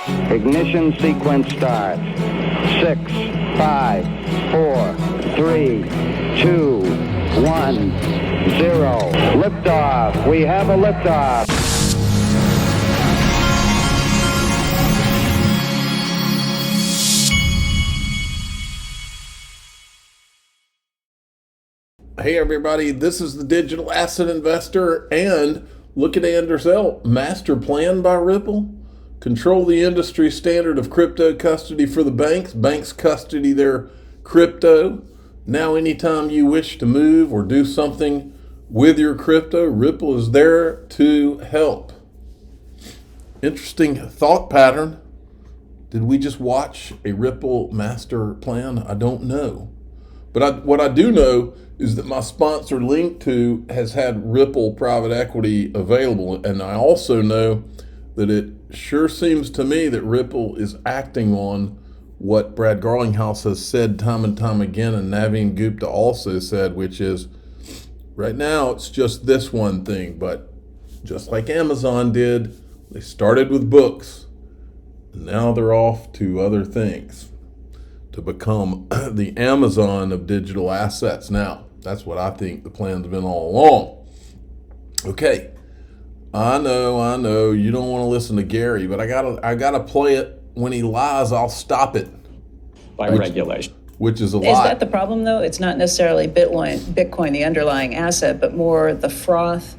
Ignition sequence start. 6, 5, 4, 3, 2, 1, 0. Liftoff. We have a liftoff. Hey everybody, this is the Digital Asset Investor, and look at Anders L. Master Plan by Ripple. Control the industry standard of crypto custody for the banks. Banks custody their crypto. Now anytime you wish to move or do something with your crypto, Ripple is there to help. Interesting thought pattern. Did we just watch a Ripple master plan? I don't know. But what I do know is that my sponsor Link2 has had Ripple private equity available. And I also know that it sure seems to me that Ripple is acting on what Brad Garlinghouse has said time and time again, and Naveen Gupta also said, which is right now it's just this one thing. But just like Amazon did, they started with books. And now they're off to other things to become the Amazon of digital assets. Now, that's what I think the plan's been all along. Okay, I know, you don't want to listen to Gary, but I gotta play it. When he lies, I'll stop it. By regulation. Which is a lie. Is that the problem, though? It's not necessarily Bitcoin, the underlying asset, but more the froth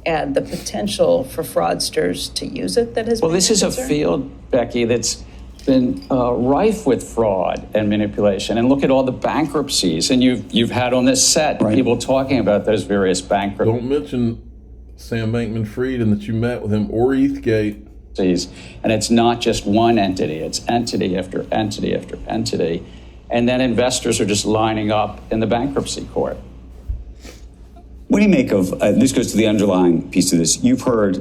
and the potential for fraudsters to use it that has been This is a field, Becky, that's been rife with fraud and manipulation. And look at all the bankruptcies. And you've had on this set people talking about those various bankruptcies. Don't mention Sam Bankman-Fried and that you met with him, or ETHgate. And it's not just one entity. It's entity after entity after entity. And then investors are just lining up in the bankruptcy court. What do you make of, this goes to the underlying piece of this. You've heard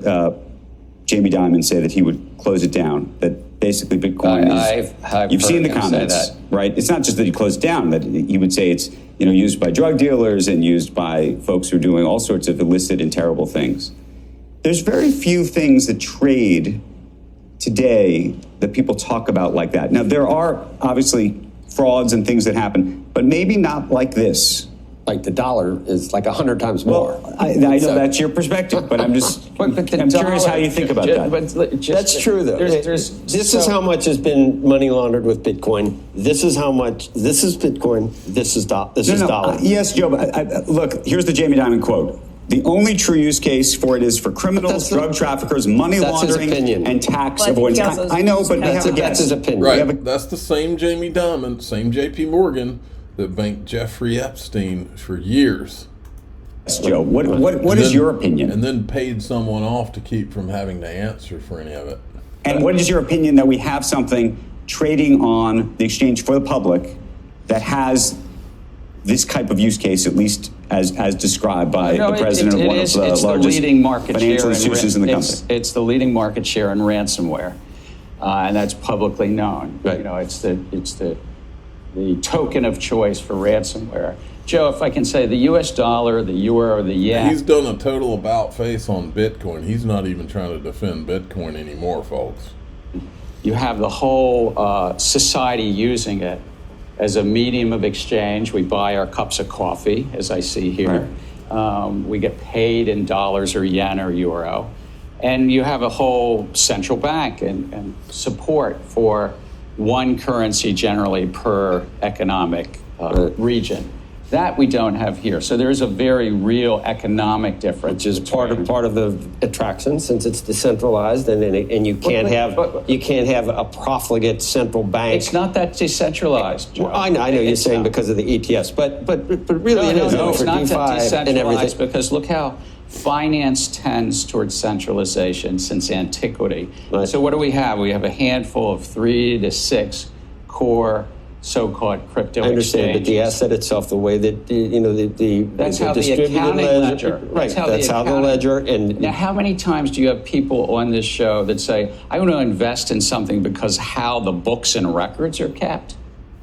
Jamie Dimon say that he would close it down, that basically Bitcoin is, you've seen the comments, right? It's not just that he closed down, that he would say it's used by drug dealers and used by folks who are doing all sorts of illicit and terrible things. There's very few things that trade today that people talk about like that. Now, there are obviously frauds and things that happen, but maybe not like this. Like the dollar is like 100 times more. Well, I know that's your perspective, but I'm just I'm curious how you think about that. That's true, though. This is how much has been money laundered with Bitcoin. This is how much. This is Bitcoin. This is dollar. Yes, Joe. But look, here's the Jamie Dimon quote. The only true use case for it is for criminals, drug traffickers, money laundering, and tax avoidance. I know, but we have a guess. That's his opinion. Right. That's the same Jamie Dimon, same JP Morgan that banked Jeffrey Epstein for years. Joe, what is your opinion? And then paid someone off to keep from having to answer for any of it. And what is your opinion that we have something trading on the exchange for the public that has this type of use case, at least as described by the president of one of the largest financial institutions in the country? It's the leading market share in ransomware, and that's publicly known. Right. It's the token of choice for ransomware. Joe, if I can say, the U.S. dollar, the euro, the yen. He's done a total about face on Bitcoin. He's not even trying to defend Bitcoin anymore, folks. You have the whole society using it as a medium of exchange. We buy our cups of coffee, as I see here. Right. We get paid in dollars or yen or euro. And you have a whole central bank and support for one currency generally per economic region. That we don't have here. So there is a very real economic difference. Which is part of the attraction, since it's decentralized, and you can't have a profligate central bank. It's not that decentralized, Joe. Well, I know you're saying because of the ETFs, but really it is. No, it's not that decentralized, and because look how finance tends towards centralization since antiquity. Right. So what do we have? We have a handful of 3 to 6 core so-called crypto I understand, exchanges. but the asset itself, the way that that's how the distributed accounting ledger. Right. That's how the ledger. And now, how many times do you have people on this show that say, "I want to invest in something because how the books and records are kept"?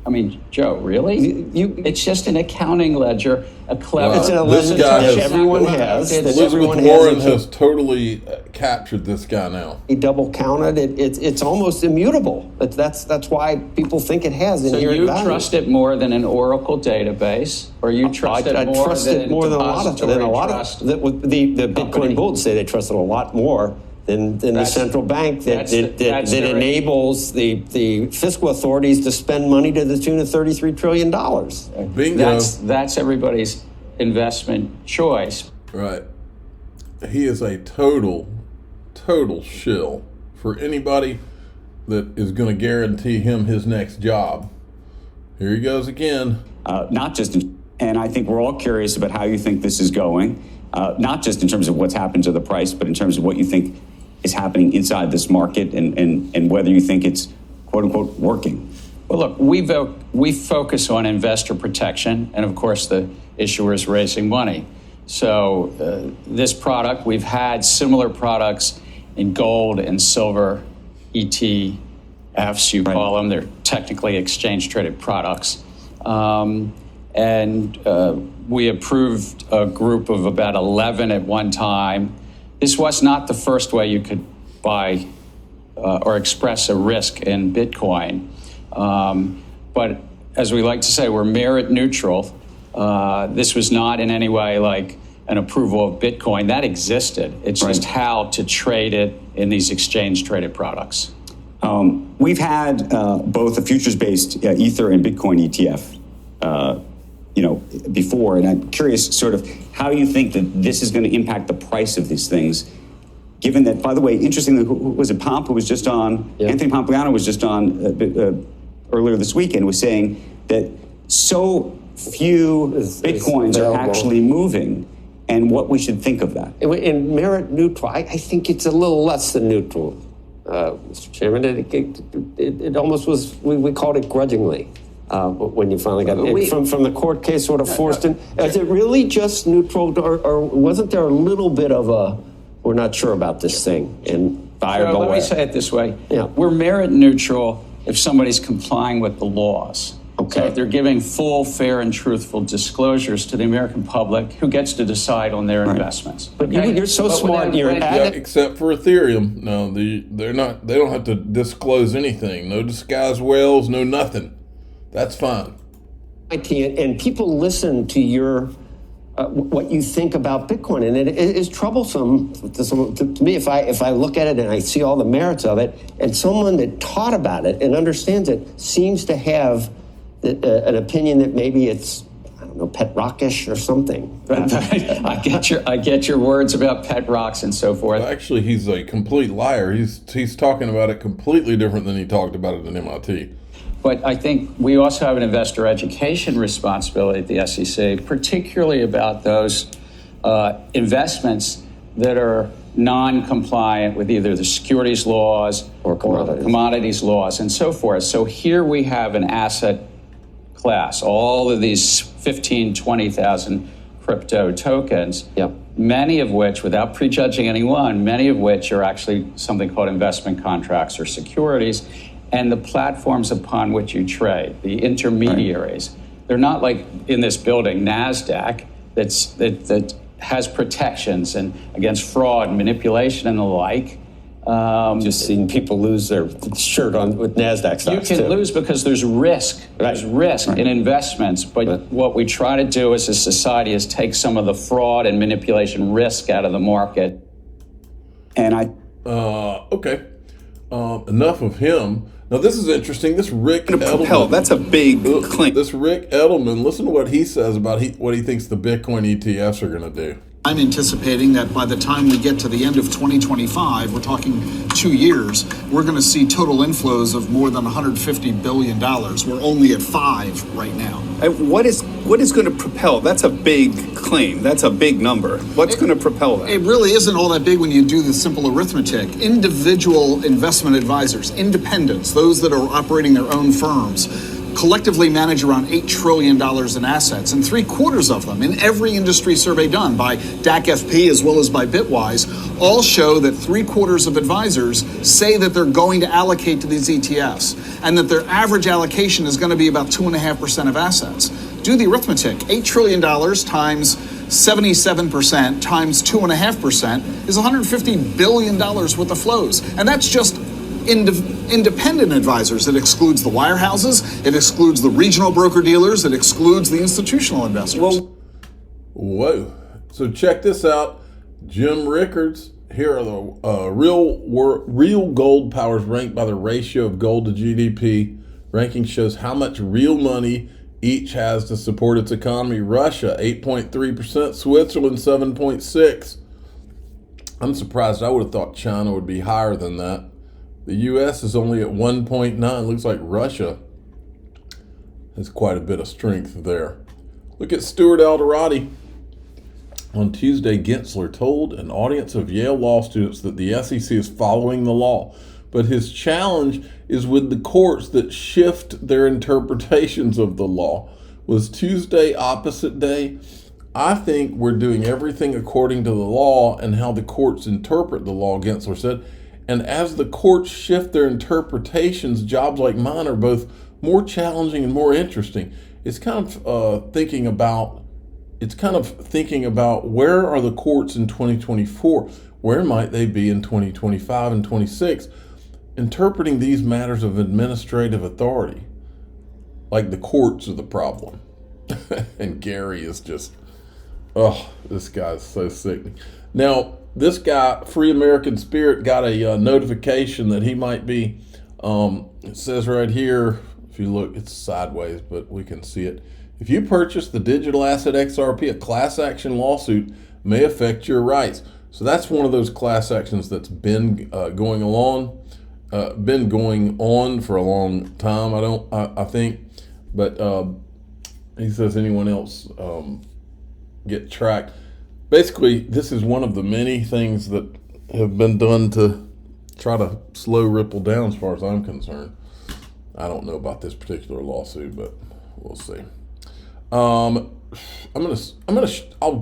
I mean, Joe, really? It's just an accounting ledger, a clever. It's a ledger that everyone has. Elizabeth Warren has totally captured this guy now. He double counted. It's almost immutable. That's why people think it has inherent value. So you trust it more than an Oracle database, or you trust it more? I trust it more than a lot of the Bitcoin bulls say they trust it a lot more than the central bank that enables the fiscal authorities to spend money to the tune of $33 trillion. Bingo. That's everybody's investment choice. Right. He is a total shill for anybody that is going to guarantee him his next job. Here he goes again. Not just, and I think we're all curious about how you think this is going, not just in terms of what's happened to the price, but in terms of what you think is happening inside this market and whether you think it's quote unquote working. Well, look, we focus on investor protection, and of course the issuer is raising money. So this product, we've had similar products in gold and silver, ETFs, you call them. They're technically exchange-traded products. And we approved a group of about 11 at one time. This was not the first way you could buy or express a risk in Bitcoin. But as we like to say, we're merit neutral. This was not in any way like an approval of Bitcoin. That existed. It's just how to trade it in these exchange-traded products. We've had both a futures-based Ether and Bitcoin ETF before, and I'm curious sort of how you think that this is going to impact the price of these things, given that, by the way, interestingly, who was it, Pomp, who was just on, Anthony Pompliano was just on earlier this weekend, was saying that so few Bitcoins are actually moving, and what we should think of that. In merit neutral, I think it's a little less than neutral, Mr. Chairman. It almost was, we called it grudgingly. When you finally got it from the court case sort of forced in. Is it really just neutral, or wasn't there a little bit of a, we're not sure about this thing, and buyer beware? Let me say it this way. Yeah. We're merit neutral if somebody's complying with the laws. Okay. So if they're giving full, fair, and truthful disclosures to the American public, who gets to decide on their investments. But you're so smart. Except for Ethereum. No, they're not. They don't have to disclose anything. No disguised whales. No nothing. That's fine. And people listen to your what you think about Bitcoin, and it is troublesome to me if I look at it and I see all the merits of it, and someone that taught about it and understands it seems to have an opinion that maybe it's, I don't know, pet rockish or something. I get your words about pet rocks and so forth. Well, actually, he's a complete liar. He's talking about it completely different than he talked about it in MIT. But I think we also have an investor education responsibility at the SEC, particularly about those investments that are non-compliant with either the securities laws or commodities laws and so forth. So here we have an asset class, all of these 15, 20,000 crypto tokens, many of which, without prejudging anyone, many of which are actually something called investment contracts or securities. And the platforms upon which you trade, the intermediaries, they're not like in this building, NASDAQ, that has protections and against fraud, manipulation, and the like. Just seen people lose their shirt on with NASDAQ stocks. You can lose because there's risk. There's risk in investments. But what we try to do as a society is take some of the fraud and manipulation risk out of the market. And okay. Enough of him. Now, this is interesting. This Rick Edelman. That's a big claim. This Rick Edelman, listen to what he says about what he thinks the Bitcoin ETFs are going to do. I'm anticipating that by the time we get to the end of 2025, we're talking 2 years, we're going to see total inflows of more than $150 billion. We're only at 5 right now. What is going to propel? That's a big claim. That's a big number. What's going to propel that? It really isn't all that big when you do the simple arithmetic. Individual investment advisors, independents, those that are operating their own firms, collectively manage around $8 trillion in assets, and 3/4 of them in every industry survey done by DAC-FP as well as by Bitwise all show that 3/4 of advisors say that they're going to allocate to these ETFs and that their average allocation is going to be about 2.5% of assets. Do the arithmetic. $8 trillion times 77% times 2.5% is $150 billion worth of flows. And that's just independent advisors. It excludes the wirehouses, it excludes the regional broker-dealers, it excludes the institutional investors. Well, whoa. So check this out. Jim Rickards, here are the real gold powers ranked by the ratio of gold to GDP. Ranking shows how much real money each has to support its economy. Russia, 8.3%. Switzerland, 7.6%. I'm surprised. I would have thought China would be higher than that. The U.S. is only at 1.9. Looks like Russia has quite a bit of strength there. Look at Stuart Alderati. On Tuesday, Gensler told an audience of Yale law students that the SEC is following the law, but his challenge is with the courts that shift their interpretations of the law. Was Tuesday opposite day? I think we're doing everything according to the law and how the courts interpret the law, Gensler said. And as the courts shift their interpretations, jobs like mine are both more challenging and more interesting. It's kind of thinking about where are the courts in 2024? Where might they be in 2025 and 26? Interpreting these matters of administrative authority. Like the courts are the problem. And Gary is just, this guy's so sickening. Now, this guy, Free American Spirit, got a notification that he might be, it says right here, if you look, it's sideways, but we can see it. If you purchase the digital asset XRP, a class action lawsuit may affect your rights. So that's one of those class actions that's been going on for a long time. I think, but he says anyone else get tracked. Basically, this is one of the many things that have been done to try to slow Ripple down, as far as I'm concerned. I don't know about this particular lawsuit, but we'll see. I'll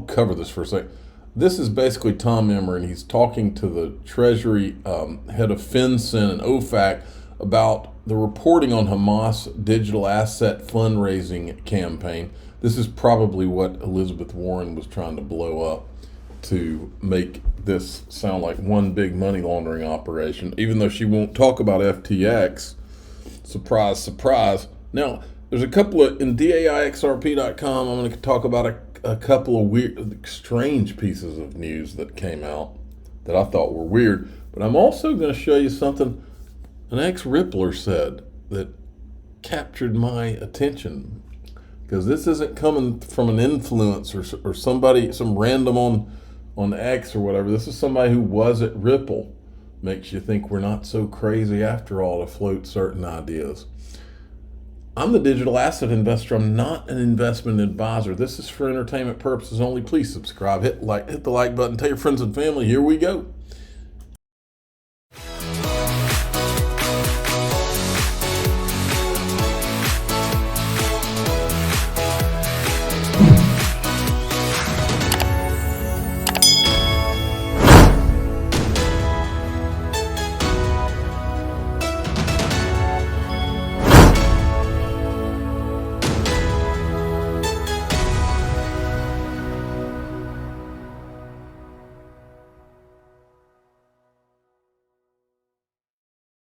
cover this for a sec. This is basically Tom Emmer, and he's talking to the Treasury head of FinCEN and OFAC about the reporting on Hamas digital asset fundraising campaign. This is probably what Elizabeth Warren was trying to blow up to make this sound like one big money laundering operation, even though she won't talk about FTX. Surprise, surprise. Now, there's a couple of, in DAIXRP.com, I'm going to talk about a couple of weird, strange pieces of news that came out that I thought were weird. But I'm also going to show you something an ex-Rippler said that captured my attention. Because this isn't coming from an influencer or somebody, some random on X or whatever. This is somebody who was at Ripple. Makes you think we're not so crazy after all to float certain ideas. I'm the digital asset investor. I'm not an investment advisor. This is for entertainment purposes only. Please subscribe, hit the like button, tell your friends and family. Here we go.